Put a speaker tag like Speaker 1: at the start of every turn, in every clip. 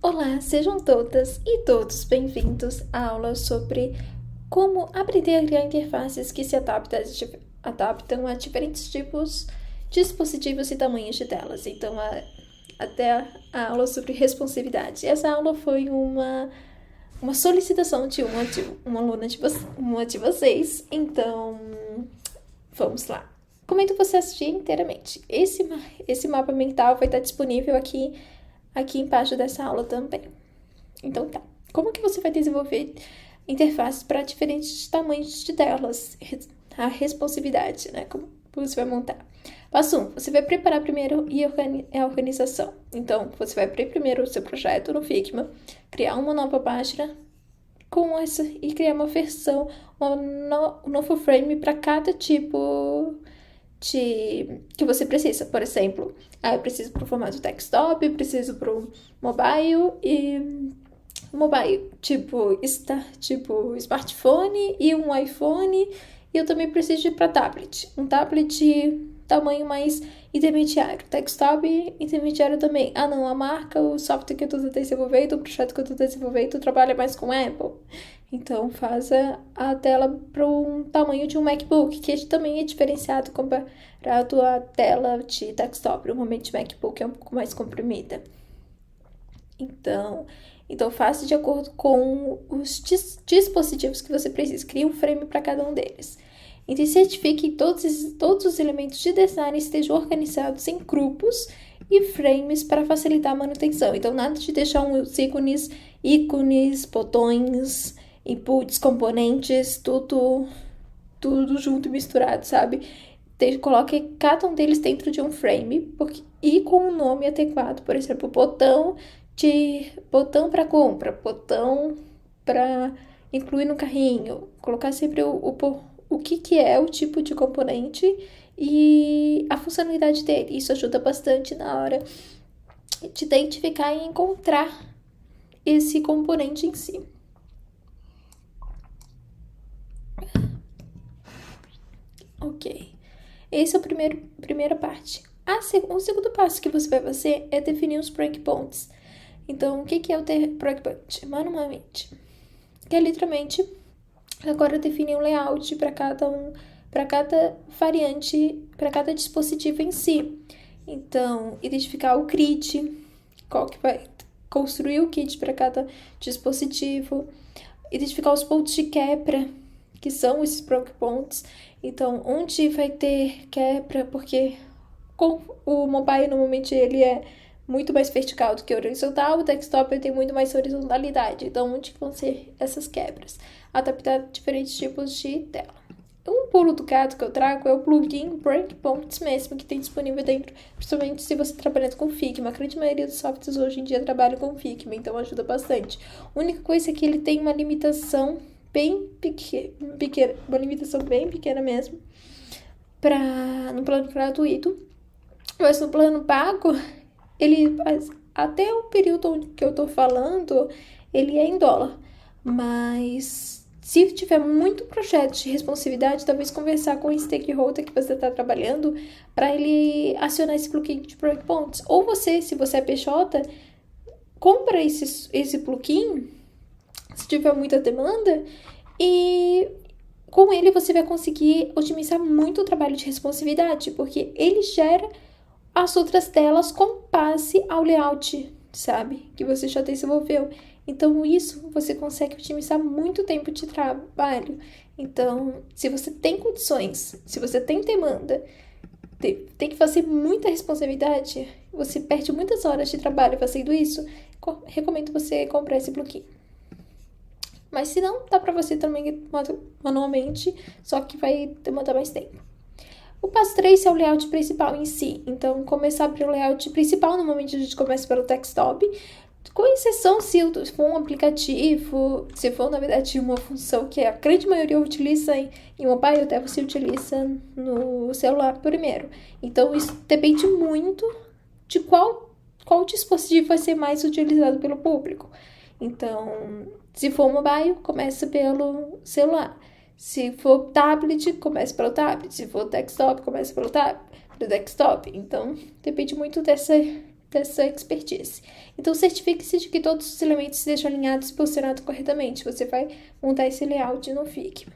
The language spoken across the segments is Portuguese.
Speaker 1: Olá, sejam todas e todos bem-vindos à aula sobre como aprender a criar interfaces que se adaptam a diferentes tipos de dispositivos e tamanhos de telas. Então, até a aula sobre responsividade. Essa aula foi uma solicitação de uma aluna uma de vocês. Então, vamos lá. Recomendo você assistir inteiramente. Esse mapa mental vai estar disponível aqui embaixo dessa aula também. Então tá. Como que você vai desenvolver interfaces para diferentes tamanhos de telas? A responsividade, né? Como você vai montar? Passo 1. Você vai preparar primeiro a organização. Então, você vai abrir primeiro o seu projeto no Figma, criar uma nova página e criar uma versão, um novo frame para cada tipo que você precisa. Por exemplo, eu preciso para o formato desktop, preciso para o mobile, tipo smartphone e um iPhone, e eu também preciso para tablet. Um tablet tamanho mais intermediário. Desktop intermediário também. Não, a marca, o software que eu estou desenvolvendo, o projeto que eu estou desenvolvendo trabalha mais com Apple. Então, faz a tela para um tamanho de um MacBook, que também é diferenciado comparado à tela de desktop. Normalmente, MacBook é um pouco mais comprimida. Então faça de acordo com os dispositivos que você precisa. Crie um frame para cada um deles. Então, certifique que todos os elementos de design estejam organizados em grupos e frames para facilitar a manutenção. Então, nada de deixar uns ícones, botões, inputs, componentes, tudo junto e misturado, sabe? Coloque cada um deles dentro de um frame e com um nome adequado. Por exemplo, botão para compra, botão para incluir no carrinho. Colocar sempre o que é o tipo de componente e a funcionalidade dele. Isso ajuda bastante na hora de identificar e encontrar esse componente em si. Ok. Esse é a primeira parte. O segundo passo que você vai fazer é definir os breakpoints. Então, o que é o breakpoint? Manualmente. Que é literalmente agora definir um layout para cada variante, para cada dispositivo em si. Então, identificar o kit, qual que vai construir o kit para cada dispositivo, identificar os pontos de quebra, que são esses breakpoints. Então, onde vai ter quebra, porque o mobile normalmente ele é muito mais vertical do que horizontal, o desktop tem muito mais horizontalidade. Então, onde vão ser essas quebras? Adaptar diferentes tipos de tela. Um pulo do gato que eu trago é o plugin Breakpoints mesmo, que tem disponível dentro, principalmente se você trabalha com Figma. A grande maioria dos softwares hoje em dia trabalha com Figma, então ajuda bastante. A única coisa é que ele tem uma limitação bem pequena, uma limitação bem pequena mesmo, no plano gratuito. Mas no plano pago, ele até o período que eu tô falando, ele é em dólar. Mas se tiver muito projeto de responsividade, talvez conversar com o stakeholder que você está trabalhando para ele acionar esse plugin de breakpoints. Ou você, se você é PJ, compra esse plugin, se tiver muita demanda, e com ele você vai conseguir otimizar muito o trabalho de responsividade, porque ele gera as outras telas com base ao layout, sabe? Que você já desenvolveu. Então, isso você consegue otimizar muito tempo de trabalho. Então, se você tem condições, se você tem demanda, tem que fazer muita responsabilidade, você perde muitas horas de trabalho fazendo isso, recomendo você comprar esse plugin. Mas se não, dá pra você também manualmente, só que vai demandar mais tempo. O passo 3 é o layout principal em si. Então, começar pelo layout principal, normalmente a gente começa pelo desktop, com exceção se for um aplicativo, se for, na verdade, uma função que a grande maioria utiliza em mobile, até você utiliza no celular primeiro. Então, isso depende muito de qual dispositivo vai ser mais utilizado pelo público. Então, se for mobile, começa pelo celular. Se for tablet, começa pelo tablet. Se for desktop, começa pelo desktop. Então, depende muito dessa expertise. Então, certifique-se de que todos os elementos estejam alinhados e posicionados corretamente. Você vai montar esse layout no Figma.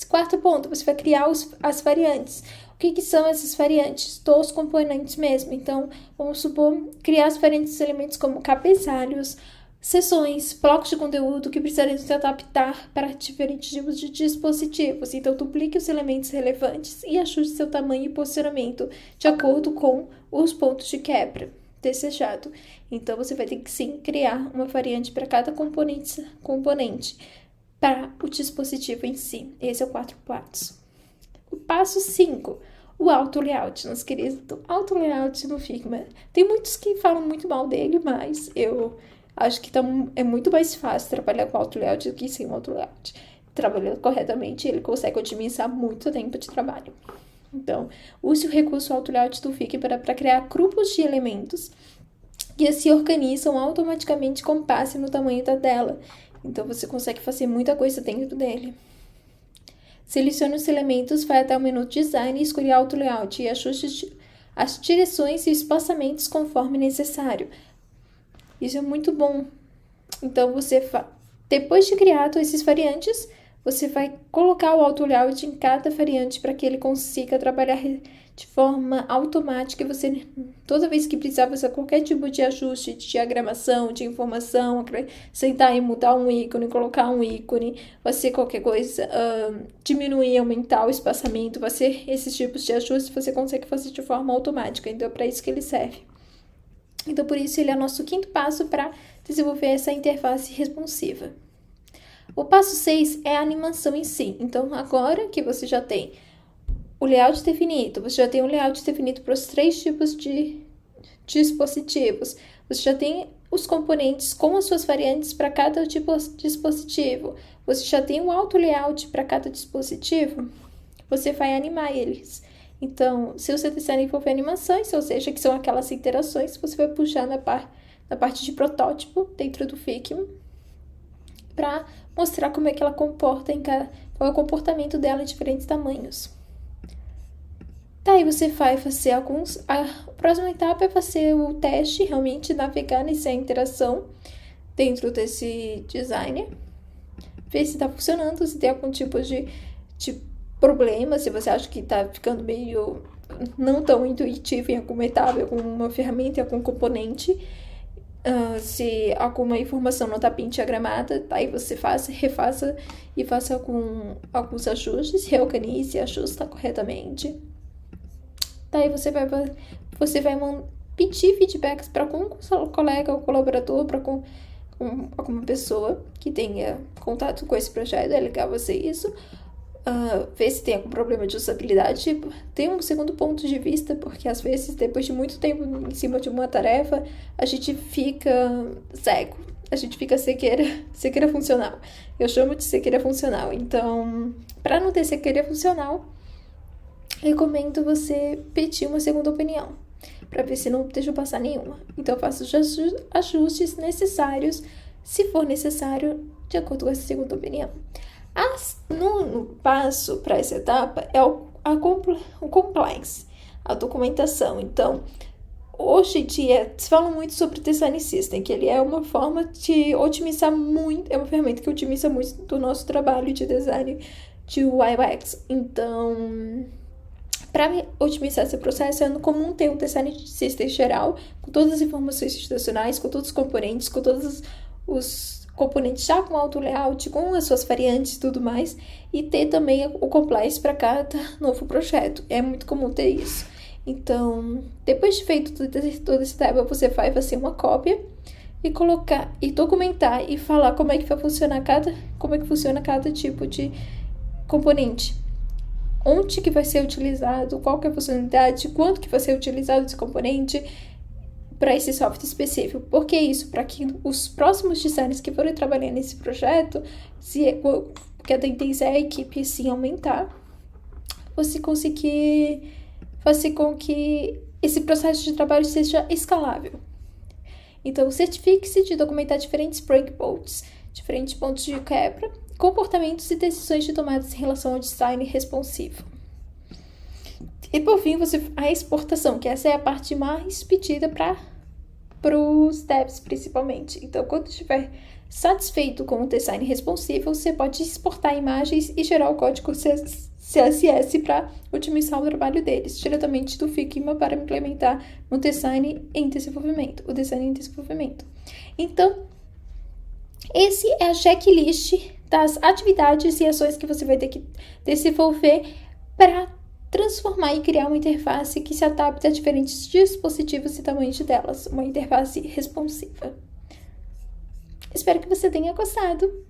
Speaker 1: Quarto ponto, você vai criar as variantes. O que são essas variantes? Dos componentes mesmo. Então, vamos supor, criar as variantes dos elementos como cabeçalhos, seções, blocos de conteúdo que precisarem se adaptar para diferentes tipos de dispositivos. Então, duplique os elementos relevantes e ajuste seu tamanho e posicionamento de acordo com os pontos de quebra desejado. Então, você vai ter que sim criar uma variante para cada componente para o dispositivo em si. Esse é o 4 passos. O passo 5, o auto layout. Nosso querido auto layout no Figma. Tem muitos que falam muito mal dele, mas eu acho que é muito mais fácil trabalhar com auto layout do que sem auto layout. Trabalhando corretamente, ele consegue otimizar muito tempo de trabalho. Então, use o recurso auto layout do Figma para criar grupos de elementos que se organizam automaticamente com base no tamanho da tela. Então, você consegue fazer muita coisa dentro dele. Selecione os elementos, vai até o menu Design e escolha Auto Layout e ajuste as direções e espaçamentos conforme necessário. Isso é muito bom. Então, depois de criar todas essas variantes, você vai colocar o Auto Layout em cada variante para que ele consiga trabalhar de forma automática. Você, toda vez que precisar fazer qualquer tipo de ajuste, de diagramação, de informação, sentar e mudar um ícone, colocar um ícone, fazer qualquer coisa, diminuir, aumentar o espaçamento, fazer esses tipos de ajustes, você consegue fazer de forma automática. Então, é para isso que ele serve. Então, por isso, ele é o nosso quinto passo para desenvolver essa interface responsiva. O passo 6 é a animação em si. Então, agora que você já tem o layout definido, você já tem um layout definido para os 3 tipos de dispositivos, você já tem os componentes com as suas variantes para cada tipo de dispositivo, você já tem um auto layout para cada dispositivo, você vai animar eles. Então, se você desejar envolver animações, ou seja, que são aquelas interações, você vai puxar na parte de protótipo dentro do Figma para mostrar como é que ela comporta qual é o comportamento dela em diferentes tamanhos. Daí você vai fazer a próxima etapa é fazer o teste, realmente navegar nessa interação dentro desse designer, ver se está funcionando, se tem algum tipo de problema, se você acha que está ficando meio não tão intuitivo em alguma etapa, alguma ferramenta, algum componente, se alguma informação não está bem diagramada, daí você refaça e faça alguns ajustes, reorganize e ajusta corretamente. Daí você vai pedir feedbacks para algum colega ou colaborador, para alguma pessoa que tenha contato com esse projeto. É legal você isso. Ver se tem algum problema de usabilidade. Tem um segundo ponto de vista, porque às vezes, depois de muito tempo em cima de uma tarefa, a gente fica cego. A gente fica cegueira funcional. Eu chamo de cegueira funcional. Então, para não ter cegueira funcional, recomendo você pedir uma segunda opinião, para ver se não deixa passar nenhuma. Então, eu faço os ajustes necessários, se for necessário, de acordo com essa segunda opinião. No passo para essa etapa é o compliance, a documentação. Então, hoje em dia, se fala muito sobre Design System, que ele é uma forma de otimizar muito, é uma ferramenta que otimiza muito do nosso trabalho de design de UI UX. Então, para otimizar esse processo, é comum ter um Design System geral, com todas as informações institucionais, com todos os componentes, com todos os componentes já com auto layout, com as suas variantes e tudo mais, e ter também o compliance para cada novo projeto. É muito comum ter isso. Então, depois de feito toda essa etapa, você vai fazer uma cópia e colocar e documentar e falar como é que funciona cada tipo de componente. Onde que vai ser utilizado, qual que é a funcionalidade, quanto que vai ser utilizado esse componente para esse software específico. Por que isso? Para que os próximos designers que forem trabalhar nesse projeto, porque a tendência é a equipe sim aumentar, você conseguir fazer com que esse processo de trabalho seja escalável. Então, certifique-se de documentar diferentes breakpoints, diferentes pontos de quebra, comportamentos e decisões de tomadas em relação ao design responsivo. E por fim, a exportação, que essa é a parte mais pedida para os devs, principalmente. Então, quando estiver satisfeito com o design responsivo, você pode exportar imagens e gerar o código CSS para otimizar o trabalho deles, diretamente do Figma para implementar o design em desenvolvimento. Então, esse é a checklist das atividades e ações que você vai ter que desenvolver para transformar e criar uma interface que se adapte a diferentes dispositivos e tamanhos delas, uma interface responsiva. Espero que você tenha gostado.